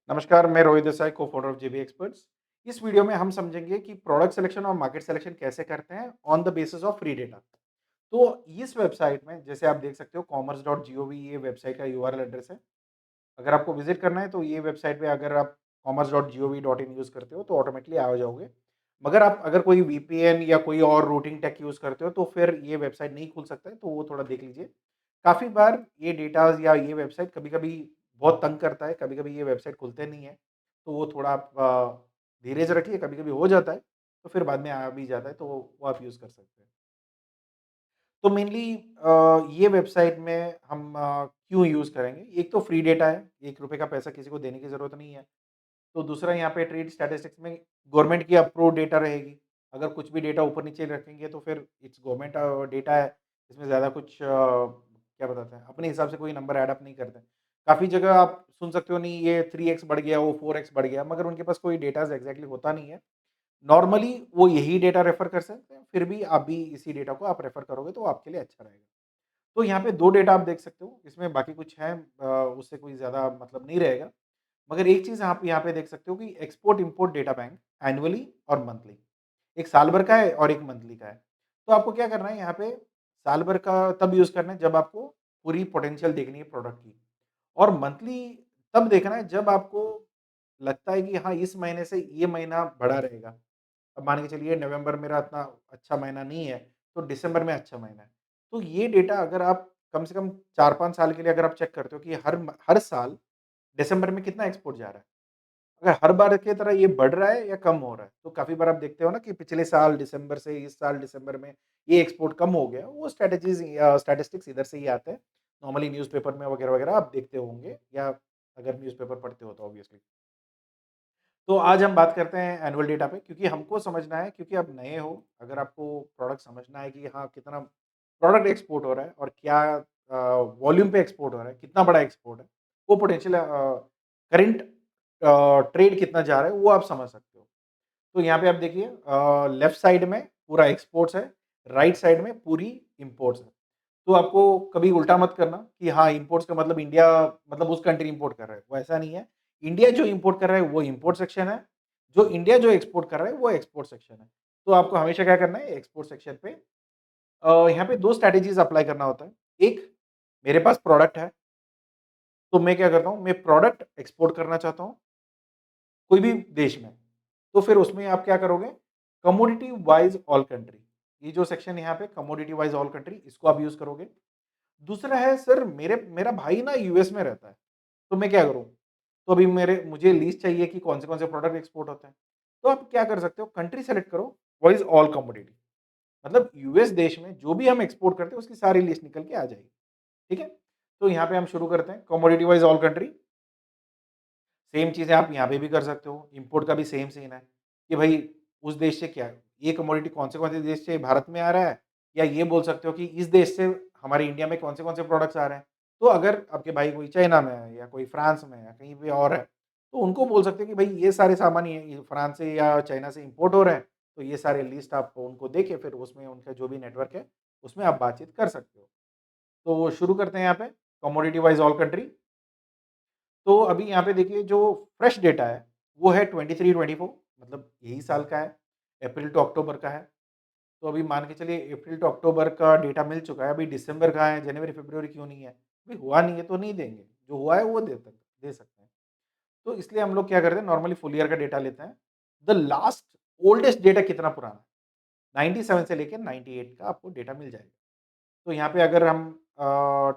नमस्कार, मैं Rohit Desai, co founder of JB experts. इस वीडियो में हम समझेंगे कि प्रोडक्ट सिलेक्शन और मार्केट सिलेक्शन कैसे करते हैं on the basis of free data. तो इस वेबसाइट में जैसे आप देख सकते हो commerce.gov ये वेबसाइट का यूआरएल एड्रेस है। अगर आपको विज़िट करना है तो ये वेबसाइट पे अगर आप commerce.gov.in यूज़ करते हो तो ऑटोमेटिकली आ जाओगे। मगर आप अगर कोई वीपीएन या कोई और रूटिंग टेक यूज़ करते हो तो फिर ये वेबसाइट नहीं खुल सकता है, तो वो थोड़ा देख लीजिए। काफ़ी बार ये डेटाज़ या ये वेबसाइट कभी-कभी बहुत तंग करता है, कभी-कभी ये वेबसाइट खुलते नहीं है, तो वो थोड़ा आप धीरज रखिए, कभी-कभी हो जाता है, तो फिर बाद में आ भी जाता है, तो वो आप यूज़ कर सकते हैं। तो मेनली ये वेबसाइट में हम क्यों यूज़ करेंगे? एक तो फ्री डेटा है, ₹1 का पैसा किसी को देने की ज़रूरत नहीं है। तो दूसरा यहाँ पे ट्रेड स्टैटिस्टिक्स में गवर्नमेंट की अप्रूव्ड डेटा रहेगी। अगर कुछ भी डेटा ऊपर-नीचे रखेंगे तो फिर इट्स गवर्नमेंट डेटा है। इसमें ज़्यादा कुछ क्या बताते हैं, अपने हिसाब से कोई नंबर ऐड अप नहीं करते। काफ़ी जगह आप सुन सकते हो नहीं ये 3x बढ़ गया, वो 4x बढ़ गया, मगर उनके पास कोई डेटाज़ एग्ज़ैक्टली होता नहीं है। नॉर्मली वो यही डेटा रेफ़र कर सकते हैं, फिर भी आप भी इसी डेटा को आप रेफ़र करोगे तो आपके लिए अच्छा रहेगा। तो यहाँ पे 2 डेटा आप देख सकते हो, इसमें बाकी कुछ है उससे कोई ज़्यादा मतलब नहीं रहेगा। मगर एक चीज़ आप यहाँ पे देख सकते हो कि एक्सपोर्ट-इम्पोर्ट डेटा बैंक एनुअली और मंथली, एक साल भर का है और एक मंथली का है। तो आपको क्या करना है यहाँ पे साल भर का तब यूज़ करना है जब आपको पूरी पोटेंशियल देखनी है प्रोडक्ट की और मंथली तब देखना है जब आपको लगता है कि हाँ, इस महीने से ये महीना बड़ा रहेगा। अब मान के चलिए नवंबर मेरा इतना अच्छा महीना नहीं है, तो दिसंबर में अच्छा महीना है। तो ये डेटा अगर आप कम से कम 4-5 साल के लिए अगर आप चेक करते हो कि हर साल दिसंबर में कितना एक्सपोर्ट जा रहा है। अगर हर बार की तरह ये बढ़ रहा है या कम हो रहा है, तो काफ़ी बार आप देखते हो ना कि पिछले साल दिसंबर से इस साल दिसंबर में ये एक्सपोर्ट कम हो गया, वो स्ट्रैटेजीज़ या स्टैटिस्टिक्स इधर से ही आते हैं। नॉर्मली न्यूज़पेपर में वगैरह-वगैरह आप देखते होंगे या अगर न्यूज़पेपर पढ़ते हो तो ऑब्वियसली। तो आज हम बात करते हैं एनुअल डेटा पे क्योंकि हमको समझना है क्योंकि आप नए हो, अगर आपको प्रोडक्ट समझना है कि हाँ, कितना प्रोडक्ट एक्सपोर्ट हो रहा है और क्या वॉल्यूम पे एक्सपोर्ट हो रहा है, कितना बड़ा एक्सपोर्ट है, वो पोटेंशियल करंट ट्रेड कितना जा रहा है, वो आप समझ सकते हो। तो यहाँ पे आप देखिए लेफ्ट साइड में पूरा एक्सपोर्ट्स है, राइट साइड में पूरी इम्पोर्ट्स है। तो आपको कभी उल्टा मत करना कि हाँ, इम्पोर्ट्स का मतलब इंडिया मतलब उस कंट्री इम्पोर्ट कर रहा है, वो ऐसा नहीं है। इंडिया जो इम्पोर्ट कर रहा है वो इम्पोर्ट सेक्शन है, जो इंडिया जो एक्सपोर्ट कर रहा है वो एक्सपोर्ट सेक्शन है। तो आपको हमेशा क्या करना है एक्सपोर्ट सेक्शन पे यहाँ पे 2 स्ट्रैटेजीज़ अप्लाई करना होता है। एक, मेरे पास प्रोडक्ट है, तो मैं क्या करता हूँ, मैं प्रोडक्ट एक्सपोर्ट करना चाहता हूँ, कोई भी देश में। तो फिर उसमें आप क्या करोगे, कमोडिटी वाइज़ ऑल कंट्री, ये जो सेक्शन है यहाँ पे कमोडिटी वाइज़ ऑल कंट्री इसको आप यूज़ करोगे। दूसरा है सर मेरा भाई ना यूएस में रहता है, तो मैं क्या करूँ? तो अभी मेरे मुझे लिस्ट चाहिए कि कौन से प्रोडक्ट एक्सपोर्ट होते हैं। तो आप क्या कर सकते हो, कंट्री सेलेक्ट करो, वाइज़ ऑल कमोडिटी मतलब यूएस देश में जो भी हम एक्सपोर्ट करते हैं उसकी सारी लिस्ट निकल के आ जाएगी, ठीक है? तो यहाँ पे हम शुरू करते हैं commodity wise all country. Same चीज़ें आप यहाँ पे भी कर सकते हो, इम्पोर्ट का भी सेम सीन है, कि भई उस देश से क्या ये कमोडिटी कौन से देश से भारत में आ रहा है, या ये बोल सकते हो कि इस देश से हमारे इंडिया में कौन से प्रोडक्ट्स आ रहे हैं। तो अगर आपके भाई कोई चाइना में है या कोई फ्रांस में है या कहीं पे और है, तो उनको बोल सकते हो कि भई ये सारे सामान ये फ्रांस से या चाइना से इम्पोर्ट हो रहे हैं, तो ये सारे लिस्ट आप उनको देके फिर उसमें उनका जो भी नेटवर्क है, उसमें आप बातचीत कर सकते हो। तो शुरू करते हैं यहाँ पे कमोडिटी वाइज़ ऑल कंट्री। तो अभी यहाँ पे देखिए जो फ्रेश डेटा है, वो है 23-24 मतलब यही साल का है, अप्रैल टू अक्टूबर का है। तो अभी मान के चलिए अप्रैल टू अक्टूबर का डेटा मिल चुका है, अभी दिसंबर का है, जनवरी, फरवरी क्यों नहीं है? अभी हुआ नहीं है तो नहीं देंगे, जो हुआ है वो दे सकते हैं। तो इसलिए हम लोग क्या करते हैं नॉर्मली फुल ईयर का डेटा लेते हैं। द लास्ट ओल्डेस्ट डेटा कितना पुराना है? 97 से लेके 98 का आपको डेटा मिल जाएगा। तो यहाँ पे अगर हम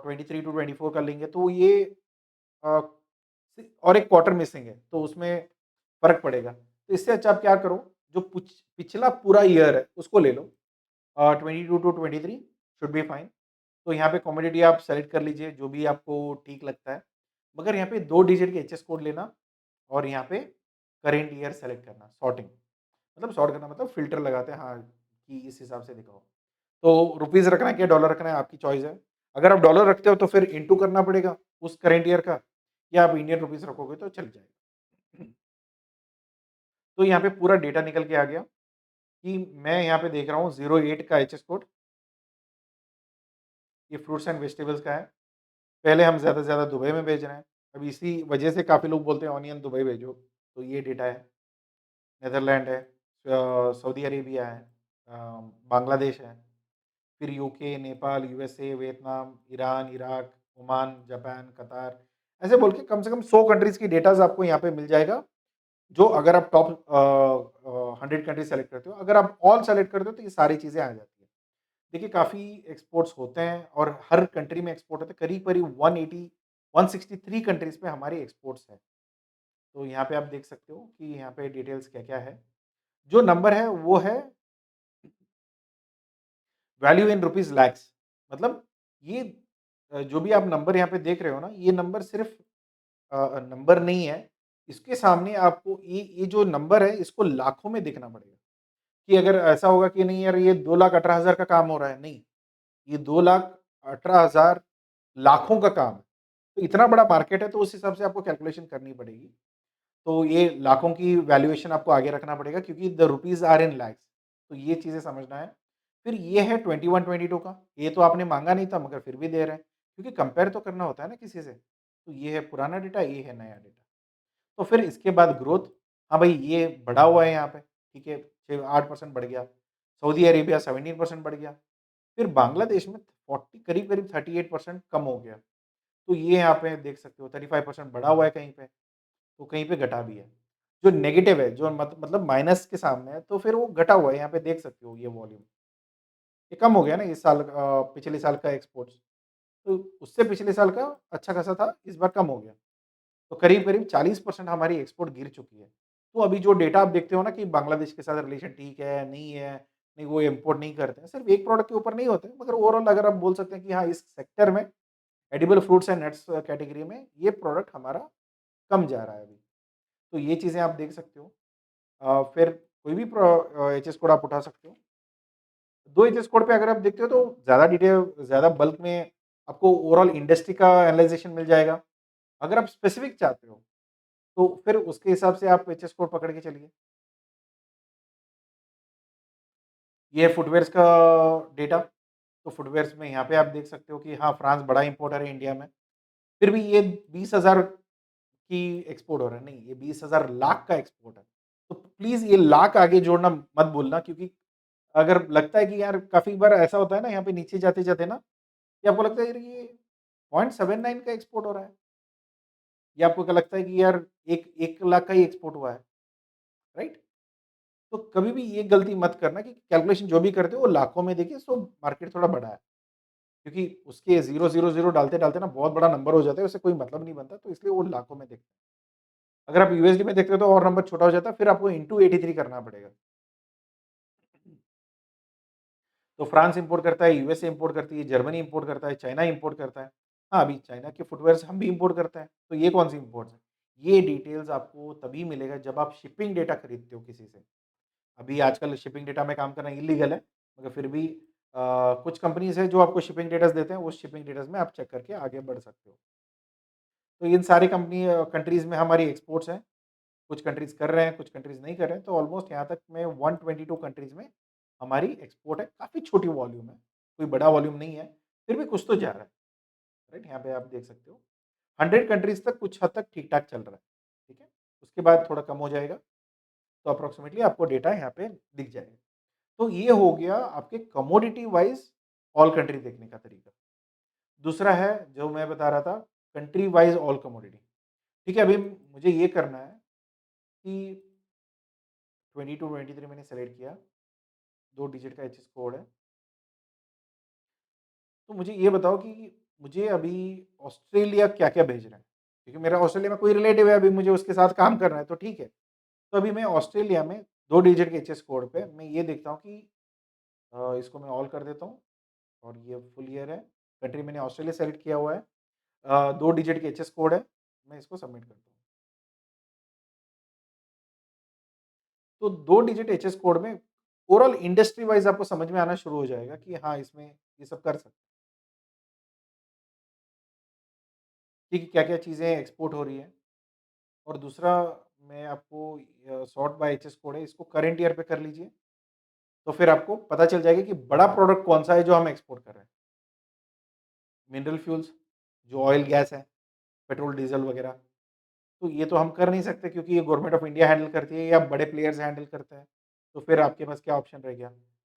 23 टू 24 का लेंगे तो ये अ, और एक क्वार्टर मिसिंग है, तो उसमें फ़र्क पड़ेगा। तो इससे अच्छा आप क्या करो, जो पिछला पूरा ईयर है, उसको ले लो 22 टू 23 शुड बी फाइन। तो यहाँ पे कमोडिटी आप सेलेक्ट कर लीजिए, जो भी आपको ठीक लगता है। मगर यहाँ पे 2 डिजिट के एचएस कोड लेना और यहाँ पे करंट ईयर सेलेक्ट करना, सॉर्टिंग मतलब सॉर्ट करना मतलब फ़िल्टर लगाते हैं हाँ, कि इस हिसाब से दिखाओ। तो रुपीज़ रखना है क्या डॉलर रखना है आपकी चॉइस है। अगर आप डॉलर रखते हो तो फिर इंटू करना पड़ेगा उस करंट ईयर का, या आप इंडियन रुपीज़ रखोगे तो चल जाएगा। तो यहाँ पे पूरा डेटा निकल के आ गया कि मैं यहाँ पे देख रहा हूँ 08 का एचएस कोड, ये फ्रूट्स एंड वेजिटेबल्स का है। पहले हम ज़्यादा से ज़्यादा दुबई में भेज रहे हैं। अब इसी वजह से काफ़ी लोग बोलते हैं ऑनियन दुबई भेजो, तो ये डेटा है। नीदरलैंड है, सऊदी अरेबिया है, बांग्लादेश है, फिर UK, Nepal, USA, Vietnam, Iran, Iraq, Oman, Japan, कतार, ऐसे बोल के कम से कम 100 कंट्रीज़ की डेटाज़ आपको यहाँ पे मिल जाएगा, जो अगर आप टॉप 100 कंट्रीज़ सेलेक्ट करते हो, अगर आप ऑल सेलेक्ट करते हो तो ये सारी चीज़ें आ जाती हैं। देखिए काफ़ी एक्सपोर्ट्स होते हैं और हर कंट्री में एक्सपोर्ट होते हैं, करीब-करीब 180 163 कंट्रीज़ पे हमारे एक्सपोर्ट्स हैं। तो यहाँ पे आप देख सकते हो कि यहाँ पे डिटेल्स क्या-क्या है। जो नंबर है वो है वैल्यू इन रुपीज़ लैक्स, मतलब ये जो भी आप नंबर यहाँ पे देख रहे हो ना, ये नंबर सिर्फ़ नंबर नहीं है, इसके सामने आपको ये जो नंबर है इसको लाखों में देखना पड़ेगा, कि अगर ऐसा होगा कि नहीं यार ये 2,18,000 का काम हो रहा है, नहीं, ये 2,18,000 लाखों का काम है। तो इतना बड़ा मार्केट है तो उस हिसाब से आपको कैलकुलेशन करनी पड़ेगी। तो ये लाखों की वैल्यूएशन आपको आगे रखना पड़ेगा क्योंकि the rupees are in lakhs, तो ये चीज़ें समझना है। फिर ये है 21-22 का, ये तो आपने माँगा नहीं था मगर फिर भी दे रहे हैं, क्योंकि कंपेयर तो करना होता है ना किसी से। तो ये है पुराना डेटा, ये है नया डेटा। तो फिर इसके बाद ग्रोथ, हाँ भाई ये बढ़ा हुआ है यहाँ पे, ठीक है, 6-8% बढ़ गया। सऊदी अरेबिया 17% बढ़ गया। फिर बांग्लादेश में 40 करीब-करीब 38% कम हो गया। तो ये यहाँ पे देख सकते हो 35% बढ़ा हुआ है कहीं पे, तो कहीं पे घटा भी है। जो नेगेटिव है, जो मतलब माइनस के सामने है, तो फिर वो घटा हुआ है, यहाँ पे देख सकते हो ये वॉल्यूम। ये कम हो गया ना इस साल पिछले साल का एक्सपोर्ट्स, तो उससे पिछले साल का अच्छा खासा था, इस बार कम हो गया। तो करीब-करीब 40% हमारी एक्सपोर्ट गिर चुकी है। तो अभी जो डेटा आप देखते हो ना कि बांग्लादेश के साथ रिलेशन ठीक है, नहीं है, नहीं वो इम्पोर्ट नहीं करते हैं, सिर्फ एक प्रोडक्ट के ऊपर नहीं होते, मगर ओवरऑल अगर आप बोल सकते हैं कि हाँ, इस सेक्टर में edible fruits and nuts category में ये प्रोडक्ट हमारा कम जा रहा है अभी। तो ये चीज़ें आप देख सकते हो। फिर कोई भी एचएस कोड आप उठा सकते हो। 2 एचएस कोड पे अगर आप देखते हो तो ज़्यादा डिटेल, ज़्यादा बल्क में आपको ओवरऑल इंडस्ट्री का एनालाइज़ेशन मिल जाएगा। अगर आप स्पेसिफिक चाहते हो, तो फिर उसके हिसाब से आप एचएस कोड पकड़ के चलिए। ये है फुटवियर्स का डेटा, तो फुटवियर्स में यहाँ पे आप देख सकते हो कि हाँ, फ्रांस बड़ा इम्पोर्टर है इंडिया में। फिर भी ये 20,000 की एक्सपोर्ट हो रहा है, नहीं, ये 20,000 लाख का एक्सपोर्ट है। तो प्लीज़ ये लाख आगे जोड़ना मत भूलना, क्योंकि अगर लगता है कि यार काफ़ी बार ऐसा होता है ना यहाँ पे नीचे जाते-जाते ना, कि आपको लगता है यार ये 0.79 का एक्सपोर्ट हो रहा है, या आपको क्या लगता है कि यार 1 लाख का ही एक्सपोर्ट हुआ है, राइट? तो कभी भी ये गलती मत करना कि कैलकुलेशन जो भी करते हो वो लाखों में देखिए, सो मार्केट थोड़ा बड़ा है। क्योंकि उसके 000 डालते-डालते ना बहुत बड़ा नंबर हो जाता है, उससे कोई मतलब नहीं बनता, तो इसलिए वो लाखों में देखते हैं। अगर आप यूएसडी में देखते हो तो और नंबर छोटा हो जाता है, फिर आपको इंटू 83 करना पड़ेगा। तो फ्रांस इम्पोर्ट करता है, यूएसए इम्पोर्ट करती है, जर्मनी इम्पोर्ट करता है, चाइना इम्पोर्ट करता है। हाँ, अभी चाइना के फुटवियर्स हम भी इम्पोर्ट करते हैं, तो ये कौन-सी इम्पोर्ट्स है? ये डिटेल्स आपको तभी मिलेगा जब आप शिपिंग डेटा खरीदते हो किसी से। अभी आजकल शिपिंग डेटा में काम करना इल्लीगल है, मगर फिर भी कुछ कंपनीज़ हैं जो आपको शिपिंग डेटास देते हैं, उस शिपिंग डेटास में आप चेक करके आगे बढ़ सकते हो। तो इन सारी कंट्रीज़ में हमारी एक्सपोर्ट्स हैं, कुछ कंट्रीज़ कर रहे हैं, कुछ कंट्रीज़ नहीं कर रहे हैं, तो ऑलमोस्ट यहाँ तक में 122 कंट्रीज़ में हमारी एक्सपोर्ट है, काफ़ी छोटी वॉल्यूम है, कोई बड़ा वॉल्यूम नहीं है, फिर भी कुछ तो जा रहा है, राइट? यहाँ पे आप देख सकते हो। 100 कंट्रीज़ तक कुछ हद तक ठीक-ठाक चल रहा है, ठीक है? उसके बाद थोड़ा कम हो जाएगा, तो अप्रॉक्सिमेटली आपको डेटा यहाँ पे दिख जाएगा। तो ये हो गया आपके कमोडिटी वाइज़ ऑल कंट्री देखने का तरीका। दूसरा है जो मैं बता रहा था, कंट्री वाइज़ ऑल कमोडिटी। ठीक है, अभी मुझे ये करना है कि 22-23 मैंने सेलेक्ट किया, 2 डिजिट का एचएस कोड है। तो मुझे ये बताओ कि मुझे अभी ऑस्ट्रेलिया क्या-क्या भेजना है? क्योंकि मेरा ऑस्ट्रेलिया में कोई रिलेटिव है, अभी मुझे उसके साथ काम करना है, तो ठीक है। तो अभी मैं ऑस्ट्रेलिया में 2 डिजिट के एचएस कोड पे मैं ये देखता हूँ कि इसको मैं ऑल कर देता हूँ और ये फुल ईयर है। कंट्री मैंने ऑस्ट्रेलिया सेलेक्ट किया हुआ है। 2 डिजिट के एचएस कोड है, मैं इसको सबमिट करता हूँ। तो 2 डिजिट एचएस कोड में ओवरऑल इंडस्ट्री वाइज़ आपको समझ में आना शुरू हो जाएगा कि हाँ, इसमें ये सब कर सकते हैं कि क्या-क्या चीज़ें एक्सपोर्ट हो रही हैं। और दूसरा मैं आपको सॉर्ट बाय एचएस कोड है, इसको करंट ईयर पे कर लीजिए, तो फिर आपको पता चल जाएगा कि बड़ा प्रोडक्ट कौन-सा है जो हम एक्सपोर्ट कर रहे हैं। मिनरल फ्यूल्स, जो ऑयल, गैस है, पेट्रोल, डीज़ल वगैरह। तो ये तो हम कर नहीं सकते क्योंकि ये गवर्नमेंट ऑफ इंडिया हैंडल करती है या बड़े प्लेयर्स हैंडल करते हैं। तो फिर आपके पास क्या ऑप्शन रह गया?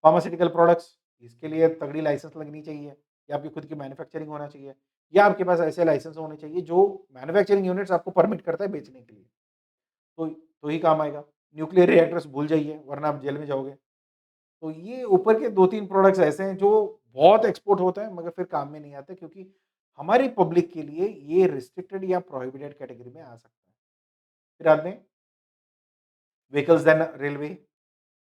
फार्मास्यूटिकल प्रोडक्ट्स, इसके लिए तगड़ी लाइसेंस लगनी चाहिए या आपकी खुद की मैन्युफैक्चरिंग होना चाहिए या आपके पास ऐसे लाइसेंस होने चाहिए जो मैन्युफैक्चरिंग यूनिट्स आपको परमिट करता है बेचने के लिए। तो ही काम आएगा। न्यूक्लियर रिएक्टर्स भूल जाइए वरना आप जेल में जाओगे। तो ये ऊपर के 2-3 प्रोडक्ट्स ऐसे हैं जो बहुत एक्सपोर्ट होते हैं मगर फिर काम में नहीं आते क्योंकि हमारी पब्लिक के लिए ये रिस्ट्रिक्टेड या प्रोहिबिटेड कैटेगरी में आ सकता है। फिर आते हैं व्हीकल्स देन रेलवे।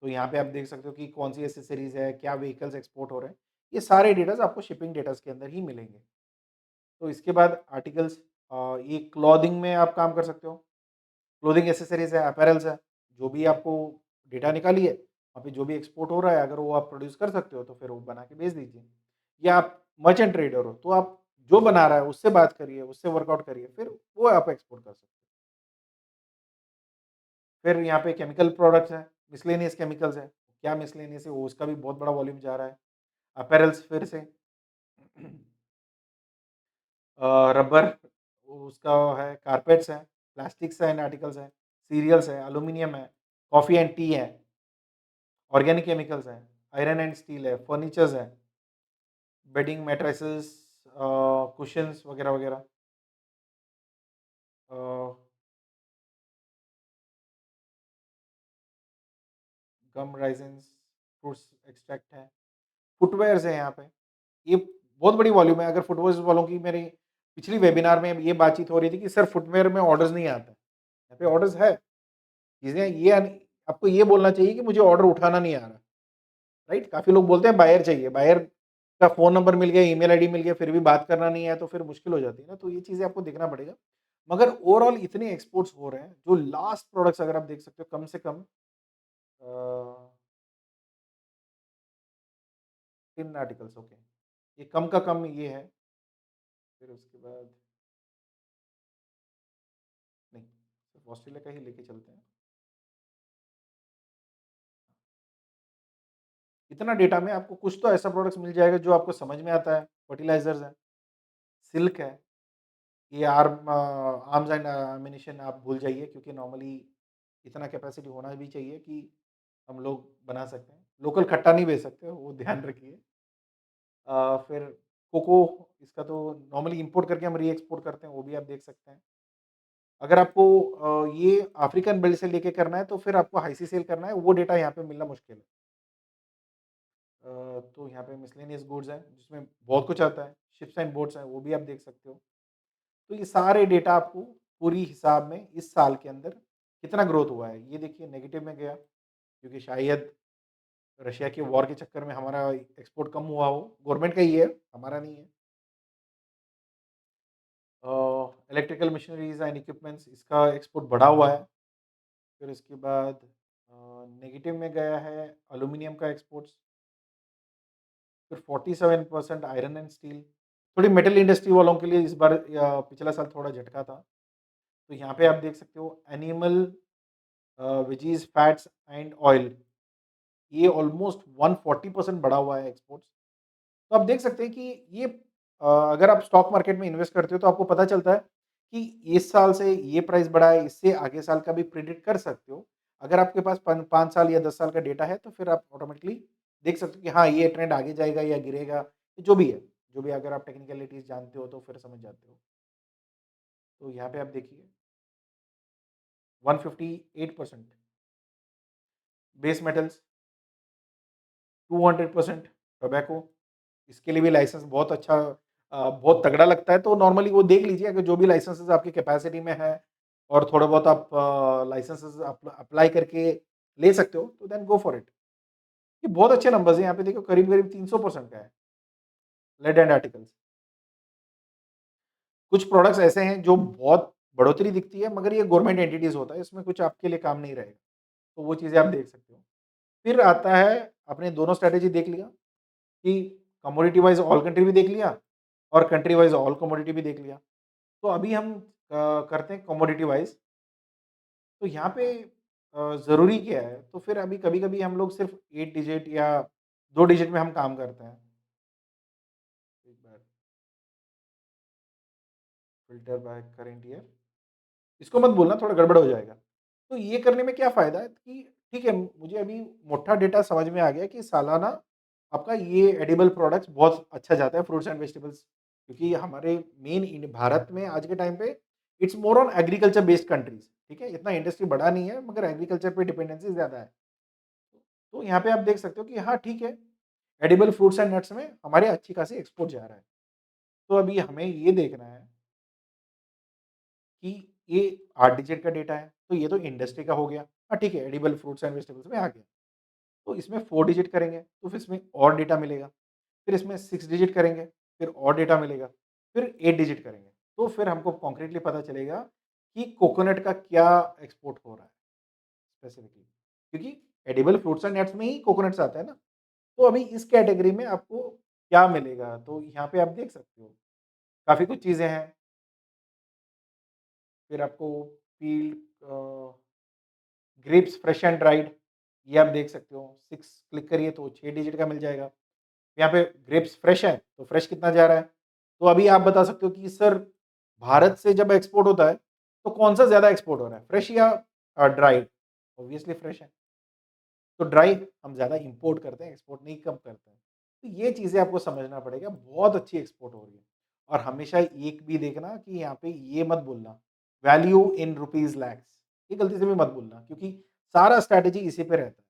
तो यहाँ पे आप देख सकते हो कि कौन-सी एक्सेसरीज़ है, क्या व्हीकल्स एक्सपोर्ट हो रहे हैं। ये सारे डेटाज़ आपको शिपिंग डेटाज़ के अंदर ही मिलेंगे। तो इसके बाद आर्टिकल्स ये क्लॉथिंग में आप काम कर सकते हो। क्लोथिंग एक्सेसरीज़ है, अपैरल्स है, जो भी आपको डेटा निकालिए, वहाँ पे जो भी एक्सपोर्ट हो रहा है, अगर वो आप प्रोड्यूस कर सकते हो, तो फिर वो बना के भेज दीजिए। या आप मर्चेंट ट्रेडर हो, तो आप जो बना रहा है, उससे बात करिए, उससे वर्कआउट करिए, फिर वो आप एक्सपोर्ट कर सकते हो। फिर यहाँ पे केमिकल प्रोडक्ट्स हैं, मिसलेनियस केमिकल्स हैं, क्या मिसलेनियस है, वो उसका भी बहुत बड़ा वॉल्यूम जा रहा है। अपैरल्स फिर से रबर उसका है, कारपेट्स हैं, प्लास्टिक्स एंड आर्टिकल्स हैं, सीरियल्स है, एल्यूमीनियम है, कॉफ़ी एंड टी है। ऑर्गेनिक केमिकल्स हैं, आयरन एंड स्टील है, फर्नीचर्स है, बेडिंग मैट्रेसेस कुशन्स वगैरह-वगैरह। अ, गम राइसिन्स, फ्रूट्स एक्सट्रैक्ट है, फुटवियर्स है यहाँ पे। ये बहुत बड़ी वॉल्यूम है, अगर फुटवियर्स वालों की मेरी पिछली वेबिनार में ये बातचीत हो रही थी कि सर फुटवियर में ऑर्डर्स नहीं आते। यहाँ पे ऑर्डर्स है, चीज़ें ये आपको ये बोलना चाहिए कि मुझे ऑर्डर उठाना नहीं आ रहा, राइट? काफ़ी लोग बोलते हैं बायर चाहिए, बायर का फ़ोन नंबर मिल गया, ईमेल आईडी मिल गया, फिर भी बात करना नहीं है, तो फिर मुश्किल हो जाती है ना, तो ये चीज़ें आपको देखना पड़ेगा। मगर ओवरऑल इतने एक्सपोर्ट्स हो रहे हैं, जो लास्ट प्रोडक्ट्स अगर आप देख सकते हो कम से कम 10 आर्टिकल्स ओके। ये कम का कम ये है, फिर उसके बाद नहीं, सिर्फ ऑस्ट्रेलिया का ही लेके चलते हैं। इतना डेटा में आपको कुछ तो ऐसा प्रोडक्ट्स मिल जाएगा जो आपको समझ में आता है, फर्टिलाइज़र्स है, सिल्क है, ये आर्म्स एंड एम्यूनिशन आप भूल जाइए क्योंकि नॉर्मली इतना कैपेसिटी होना भी चाहिए कि हम लोग बना सकते हैं। लोकल खट्टा नहीं बेच सकते, वो ध्यान रखिए। फिर कोको इसका तो नॉर्मली इंपोर्ट करके हम री-एक्सपोर्ट करते हैं, वो भी आप देख सकते हैं। अगर आपको ये अफ्रीकन बेल्ट से लेके करना है, तो फिर आपको हाईसी सेल करना है, वो डेटा यहाँ पे मिलना मुश्किल है। तो यहाँ पे मिसलेनियस गुड्स हैं, जिसमें बहुत कुछ आता है, शिप्स एंड बोट्स हैं, वो भी आप देख सकते हो। तो ये सारे डेटा आपको पूरी हिसाब में इस साल के अंदर कितना ग्रोथ हुआ है, ये देखिए नेगेटिव में गया, क्योंकि शायद रशिया के वॉर के चक्कर में हमारा एक्सपोर्ट कम हुआ हो, गवर्नमेंट का ही है, हमारा नहीं है। इलेक्ट्रिकल मशीनरीज़ एंड इक्विपमेंट्स इसका एक्सपोर्ट बढ़ा हुआ है। फिर इसके बाद नेगेटिव में गया है एल्यूमीनियम का एक्सपोर्ट्स, फिर 47% आयरन एंड स्टील। थोड़ी मेटल इंडस्ट्री वालों के लिए इस बार पिछला साल थोड़ा झटका था। तो यहाँ पे आप देख सकते हो animal veggies, fats and oil, ये ऑलमोस्ट 140% बढ़ा हुआ है एक्सपोर्ट्स। तो आप देख सकते हैं कि ये अगर आप स्टॉक मार्केट में इन्वेस्ट करते हो तो आपको पता चलता है कि इस साल से ये प्राइस बढ़ा है, इससे आगे साल का भी प्रेडिक्ट कर सकते हो। अगर आपके पास 5 साल या 10 साल का डेटा है तो फिर आप ऑटोमेटिकली देख सकते हो कि हाँ, ये ट्रेंड आगे जाएगा या गिरेगा, जो भी है। जो भी अगर आप टेक्निकलिटीज़ जानते हो तो फिर समझ जाते हो। तो यहाँ पे आप देखिए 158% बेस मेटल्स, 200% टोबैको, इसके लिए भी लाइसेंस बहुत अच्छा बहुत तगड़ा लगता है, तो नॉर्मली वो देख लीजिए अगर जो भी लाइसेंसेस आपकी कैपेसिटी में है और थोड़ा बहुत आप लाइसेंसेस अप्लाई करके ले सकते हो, तो देन गो फॉर इट। ये बहुत अच्छे नंबर्स हैं, यहाँ पे देखो करीब-करीब 300% का है, लेड एंड आर्टिकल्स। कुछ प्रोडक्ट्स ऐसे हैं जो बहुत बढ़ोतरी दिखती है, मगर ये गवर्नमेंट एंटिटीज़ होता है, इसमें कुछ आपके लिए काम नहीं रहेगा, तो वो चीज़ें आप देख सकते हो। फिर आता है, आपने दोनों स्ट्रैटेजी देख लिया कि कमोडिटी वाइज़ ऑल कंट्री भी देख लिया और कंट्री वाइज़ ऑल कमोडिटी भी देख लिया। तो अभी हम करते हैं कमोडिटी वाइज़। तो यहाँ पे ज़रूरी क्या है? तो फिर अभी कभी-कभी हम लोग सिर्फ़ 8 डिजिट या 2 डिजिट में हम काम करते हैं। एक बार फ़िल्टर बाय करंट ईयर, इसको मत बोलना, थोड़ा गड़बड़ हो जाएगा। तो ये करने में क्या फ़ायदा है कि ठीक है, मुझे अभी मोटा डेटा समझ में आ गया कि सालाना आपका ये एडिबल प्रोडक्ट्स बहुत अच्छा जाता है, फ्रूट्स एंड वेजिटेबल्स, क्योंकि हमारे मेन इन भारत में आज के टाइम पे it's more on agriculture based countries, ठीक है? इतना इंडस्ट्री बड़ा नहीं है, मगर एग्रीकल्चर पे डिपेंडेंसी ज़्यादा है। तो यहाँ पे आप देख सकते हो कि हाँ, ठीक है, एडिबल फ्रूट्स एंड नट्स में हमारे अच्छी खासी एक्सपोर्ट जा रहा है। तो अभी हमें ये देखना है कि ये 8 डिजिट का डेटा है, तो ये तो इंडस्ट्री का हो गया। हाँ, ठीक है, एडिबल फ्रूट्स एंड वेजिटेबल्स में आ गया। तो इसमें 4 डिजिट करेंगे, तो फिर इसमें और डेटा मिलेगा। फिर इसमें 6 डिजिट करेंगे, फिर और डेटा मिलेगा। फिर 8 डिजिट करेंगे, तो फिर हमको कॉन्क्रीटली पता चलेगा कि कोकोनट का क्या एक्सपोर्ट हो रहा है स्पेसिफिकली। क्योंकि एडिबल फ्रूट्स एंड नट्स में ही कोकोनट्स आता है ना। तो अभी इस कैटेगरी में आपको क्या मिलेगा? तो यहाँ पे आप देख सकते हो, काफ़ी कुछ चीज़ें हैं। फिर आपको field grapes fresh and dried, ये आप देख सकते हो। 6 क्लिक करिए तो 6 डिजिट का मिल जाएगा। यहाँ पे ग्रेप्स फ्रेश है, तो फ्रेश कितना जा रहा है? तो अभी आप बता सकते हो कि सर, भारत से जब एक्सपोर्ट होता है, तो कौन-सा ज़्यादा एक्सपोर्ट हो रहा है, फ्रेश या ड्राइड? ऑब्वियसली फ्रेश है। तो ड्राई हम ज़्यादा इम्पोर्ट करते हैं, एक्सपोर्ट नहीं कम करते हैं। तो ये चीज़ें आपको समझना पड़ेगा, बहुत अच्छी एक्सपोर्ट हो रही है। और हमेशा एक भी देखना कि यहाँ पे ये मत बोलना, वैल्यू इन रुपीज़ लैक्स, ये गलती से भी मत बोलना, क्योंकि सारा स्ट्रैटेजी इसी पे रहता है।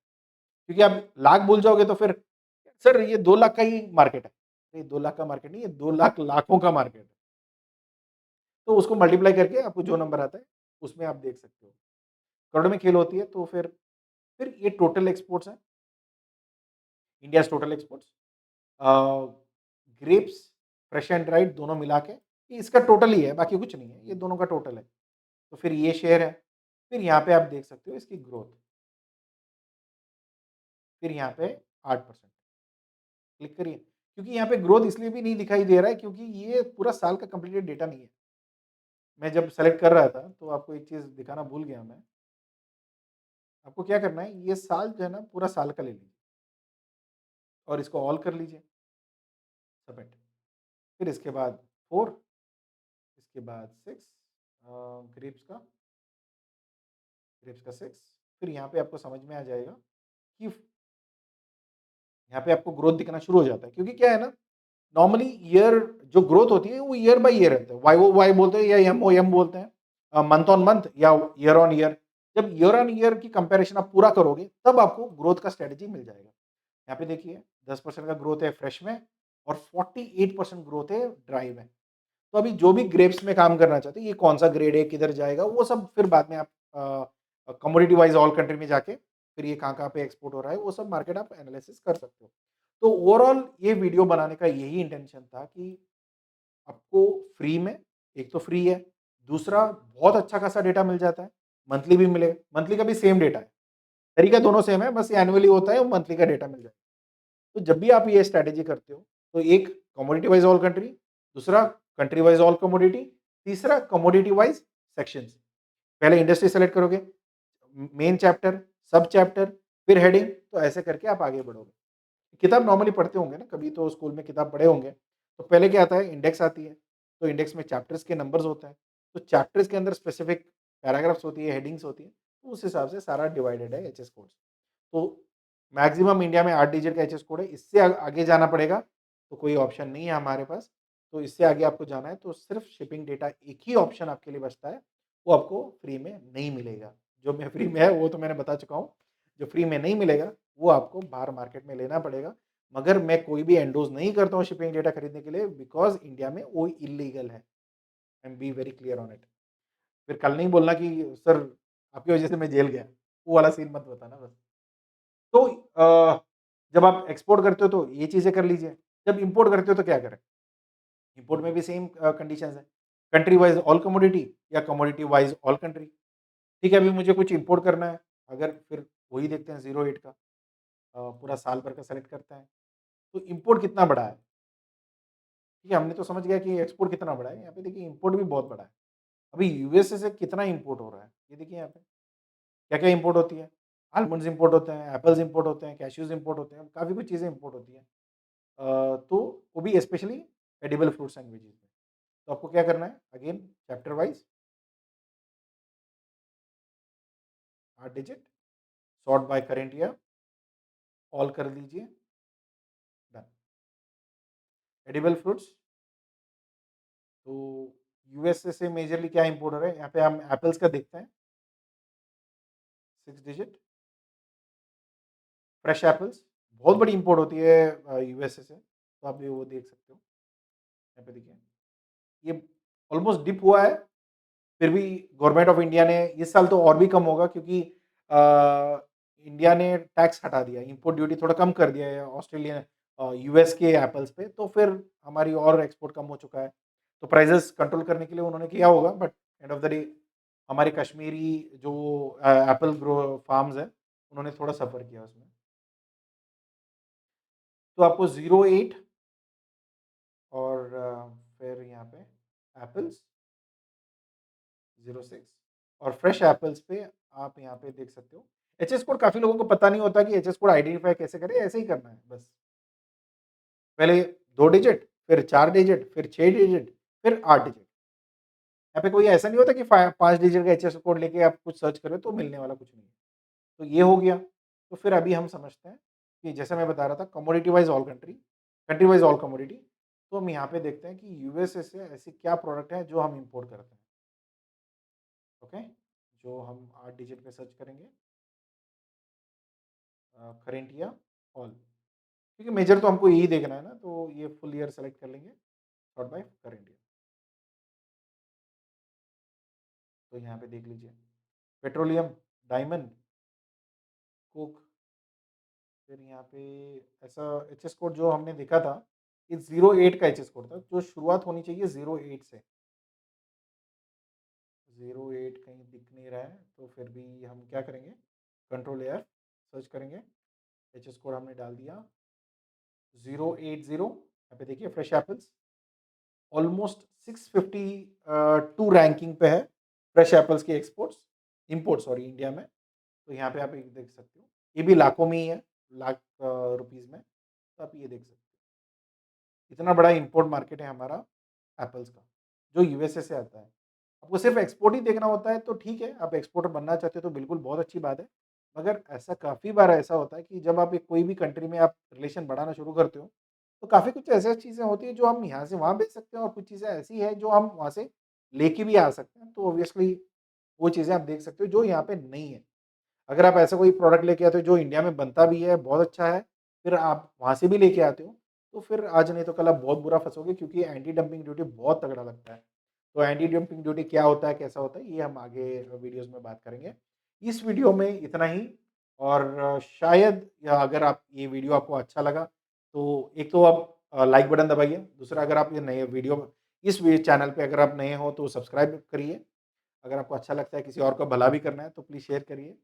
क्योंकि आप लाख भूल जाओगे तो फिर सर ये 2 लाख का ही मार्केट है। नहीं, 2 लाख का मार्केट नहीं है, 2 लाख लाखों का मार्केट है। तो उसको मल्टीप्लाई करके आपको जो नंबर आता है, उसमें आप देख सकते हो। करोड़ में खेल होती है, तो फिर ये टोटल एक्सपोर्ट्स हैं, India's total exports. Grapes, fresh and dried दोनों मिला के, ये इसका टोटल ही है, बाकी कुछ नहीं है, ये दोनों का टोटल है। तो फिर ये शेयर है। फिर यहाँ पे आप देख सकते हो इसकी ग्रोथ, फिर यहाँ पे 8%, क्लिक करिए। क्योंकि यहाँ पे ग्रोथ इसलिए भी नहीं दिखाई दे रहा है, क्योंकि ये पूरा साल का कंप्लीटेड डेटा नहीं है। मैं जब सेलेक्ट कर रहा था, तो आपको एक चीज़ दिखाना भूल गया मैं। आपको क्या करना है, ये साल जो है ना, पूरा साल का ले लीजिए और इसको ऑल कर लीजिए, सबमिट। फिर इसके बाद 4, इसके बाद 6, ग्रेप्स का, ग्रेप्स का 6। फिर यहाँ पे आपको समझ में आ जाएगा कि यहाँ पे आपको ग्रोथ दिखना शुरू हो जाता है, क्योंकि क्या है ना, नॉर्मली ईयर जो ग्रोथ होती है वो ईयर बाय ईयर रहता है, वाई ओ वाई बोलते हैं या एम ओ एम बोलते हैं, मंथ ऑन मंथ या ईयर ऑन ईयर। जब ईयर ऑन ईयर की कंपैरिजन आप पूरा करोगे, तब आपको ग्रोथ का स्ट्रेटजी मिल जाएगा। यहाँ पे देखिए 10% का ग्रोथ है फ्रेश में, और 48% ग्रोथ है ड्राई में। तो अभी जो भी ग्रेप्स में काम करना चाहते हैं, ये कौन सा ग्रेड है, किधर जाएगा, वो सब फिर बाद में आप कमोडिटी वाइज ऑल कंट्री में जाके फिर ये कहाँ-कहाँ पे एक्सपोर्ट हो रहा है, वो सब मार्केट आप एनालिसिस कर सकते हो। तो ओवरऑल ये वीडियो बनाने का यही इंटेंशन था कि आपको फ्री में, एक तो फ्री है, दूसरा बहुत अच्छा खासा डेटा मिल जाता है, मंथली भी मिलेगा, मंथली का भी सेम डेटा है, तरीका दोनों सेम है, बस ये एनुअली होता है, मंथली का डेटा मिल जाएगा। तो जब भी आप ये स्ट्रैटेजी करते हो, तो एक कमोडिटी वाइज ऑल कंट्री, दूसरा कंट्री वाइज ऑल कमोडिटी, तीसरा कमोडिटी वाइज सेक्शंस। पहले इंडस्ट्री सेलेक्ट करोगे, मेन चैप्टर, सब चैप्टर, फिर हेडिंग, तो ऐसे करके आप आगे बढ़ोगे। किताब नॉर्मली पढ़ते होंगे ना, कभी तो स्कूल में किताब पढ़े होंगे। तो पहले क्या आता है, इंडेक्स आती है, तो इंडेक्स में चैप्टर्स के नंबर्स होते हैं, तो चैप्टर्स के अंदर स्पेसिफिक पैराग्राफ्स होती है, हेडिंग्स होती है, तो उस हिसाब से सारा डिवाइडेड है एचएस कोड्स। तो मैक्सिमम इंडिया में 8 डिजिट का एचएस कोड है, इससे आगे जाना पड़ेगा, तो कोई ऑप्शन नहीं है हमारे पास। तो इससे आगे आपको जाना है, तो सिर्फ शिपिंग डेटा एक ही ऑप्शन आपके लिए बचता है, वो आपको फ्री में नहीं मिलेगा। जो मैं फ्री में है वो तो मैंने बता चुका हूँ, जो फ्री में नहीं मिलेगा वो आपको बाहर मार्केट में लेना पड़ेगा। मगर मैं कोई भी एंडोज़ नहीं करता हूँ शिपिंग डेटा खरीदने के लिए, बिकॉज़ इंडिया में वो इल्लीगल है। I am be very clear on it. फिर कल नहीं बोलना कि सर आपकी वजह से मैं जेल गया, वो वाला सीन मत बताना बस। तो जब आप एक्सपोर्ट करते हो तो ये चीज़ें कर लीजिए, जब इम्पोर्ट करते हो तो क्या करें? इम्पोर्ट में भी सेम कंडीशंस है, कंट्री वाइज़ ऑल कमोडिटी या कमोडिटी वाइज़ ऑल कंट्री। ठीक है, अभी मुझे कुछ इम्पोर्ट करना है, अगर फिर वही देखते हैं 08 का, पूरा साल भर का सेलेक्ट करते हैं, तो इम्पोर्ट कितना बड़ा है? ठीक है, हमने तो समझ गया कि एक्सपोर्ट कितना बड़ा है, यहाँ पे देखिए इम्पोर्ट भी बहुत बड़ा है। अभी यूएसए से कितना इम्पोर्ट हो रहा है, ये देखिए यहाँ पे, क्या-क्या इम्पोर्ट होती है? आलमंड्स इम्पोर्ट होते हैं, एप्पल्स इम्पोर्ट होते हैं, कैश्यूज़ इम्पोर्ट होते हैं, काफ़ी कुछ चीज़ें इम्पोर्ट होती हैं। तो वो भी specially edible fruits and veggies में। तो आपको क्या करना है, again chapter wise 8 digit, sort by current year, all कर दीजिए, डन। एडिबल फ्रूट्स, तो यूएसए से मेजरली क्या इंपोर्ट हो रहा है, यहाँ पे हम एप्पल्स का देखते हैं, 6 डिजिट, फ्रेश एप्पल्स, बहुत बड़ी इंपोर्ट होती है यूएसए से, तो आप ये वो देख सकते हो, यहाँ पे देखिए ये ऑलमोस्ट डिप हुआ है, फिर भी गवर्नमेंट ऑफ इंडिया ने इस साल तो और भी कम होगा क्योंकि इंडिया ने टैक्स हटा दिया, इंपोर्ट ड्यूटी थोड़ा कम कर दिया है ऑस्ट्रेलियन यूएस के एप्पल्स पे, तो फिर हमारी और एक्सपोर्ट कम हो चुका है, तो प्राइजेस कंट्रोल करने के लिए उन्होंने किया होगा, but end of the day हमारे कश्मीरी जो एप्पल ग्रो फार्म्स है उन्होंने थोड़ा सफ़र किया उसमें। तो आपको 08 और फिर यहाँ पे एप्पल्स 06 और फ्रेश एप्पल्स पे आप यहाँ पे देख सकते हो। एचएस कोड काफ़ी लोगों को पता नहीं होता कि एचएस कोड आइडेंटिफाई कैसे करें, ऐसे ही करना है बस। पहले 2 डिजिट, फिर 4 डिजिट, फिर 6 डिजिट, फिर 8 डिजिट। यहाँ पे कोई ऐसा नहीं होता कि 5 डिजिट का एचएस कोड लेके आप कुछ सर्च करें तो मिलने वाला कुछ नहीं है। तो ये हो गया। तो फिर अभी हम समझते हैं कि जैसे मैं बता रहा था commodity wise all country, country wise all commodity. तो हम यहाँ पे देखते हैं कि यूएसए से ऐसी क्या प्रोडक्ट है जो हम इम्पोर्ट करते हैं। ओके, जो हम 8 डिजिट पे सर्च करेंगे, करेंट ईयर ऑल, क्योंकि मेजर तो हमको यही देखना है ना, तो ये फुल ईयर सेलेक्ट कर लेंगे, सॉर्ट बाय करेंट ईयर। तो यहाँ पे देख लीजिए पेट्रोलियम, डायमंड, कोक, फिर यहाँ पे ऐसा एचएस कोड जो हमने देखा था, ये 08 का एचएस कोड था, जो शुरुआत होनी चाहिए 08 से। 08 कहीं दिख नहीं रहा है, तो फिर भी हम क्या करेंगे, कंट्रोल एयर सर्च करेंगे, एचएस कोड हमने डाल दिया 080, यहाँ पे देखिए फ्रेश एप्पल्स ऑलमोस्ट 652 रैंकिंग पे है फ्रेश एप्पल्स की एक्सपोर्ट्स, इंपोर्ट सॉरी इंडिया में। तो यहाँ पे आप एक देख सकते हो, ये भी लाखों में ही है, लाख रुपीज़ में, तो आप ये देख सकते हो। इतना बड़ा इंपोर्ट मार्केट है हमारा एप्पल्स का, जो यूएसए से आता है। आपको सिर्फ एक्सपोर्ट ही देखना होता है तो ठीक है, आप एक्सपोर्टर बनना चाहते हो तो बिल्कुल बहुत अच्छी बात है। मगर ऐसा काफ़ी बार ऐसा होता है कि जब आप एक कोई भी कंट्री में आप रिलेशन बढ़ाना शुरू करते हो, तो काफ़ी कुछ ऐसी चीज़ें होती हैं जो हम यहाँ से वहाँ भेज सकते हैं और कुछ चीज़ें ऐसी हैं जो हम वहाँ से लेके भी आ सकते हैं। तो ऑब्वियसली वो चीज़ें आप देख सकते हो जो यहाँ पे नहीं है। अगर आप ऐसा कोई प्रोडक्ट लेके आते हो जो इंडिया में बनता भी है, बहुत अच्छा है, फिर आप वहाँ से भी लेके आते हो, तो फिर आज नहीं तो कल आप बहुत बुरा फँसोगे क्योंकि एंटी डंपिंग ड्यूटी बहुत तगड़ा लगता है। तो एंटी डंपिंग ड्यूटी क्या होता है, कैसा होता है, ये हम आगे वीडियोज़ में बात करेंगे। इस वीडियो में इतना ही और शायद या अगर आप ये वीडियो आपको अच्छा लगा, तो एक तो आप लाइक बटन दबाइए, दूसरा अगर आप ये नए वीडियो इस वे चैनल पे अगर आप नए हो तो सब्सक्राइब करिए। अगर आपको अच्छा लगता है, किसी और का भला भी करना है, तो प्लीज़ शेयर करिए।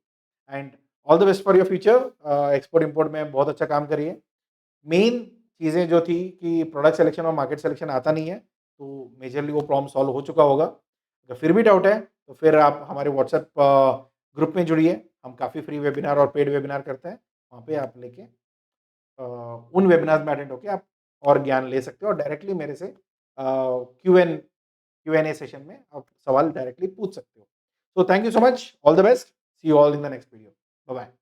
And all the best for your future. Export import में बहुत अच्छा काम करिए। मेन चीज़ें जो थी कि प्रोडक्ट सिलेक्शन और मार्केट सिलेक्शन आता नहीं है, तो मेजरली वो प्रॉब्लम सॉल्व हो चुका होगा। अगर फिर भी डाउट है, तो फिर आप हमारे व्हाट्सएप ग्रुप में जुड़िए। हम काफ़ी फ्री वेबिनार और पेड वेबिनार करते हैं। वहाँ पे आप लेके उन वेबिनार में अटेंड होके आप और ज्ञान ले सकते हो और डायरेक्टली मेरे से क्यू एन ए सेशन में आप सवाल डायरेक्टली पूछ सकते हो। So thank you so much, all the best, see you all in the next video. Bye bye.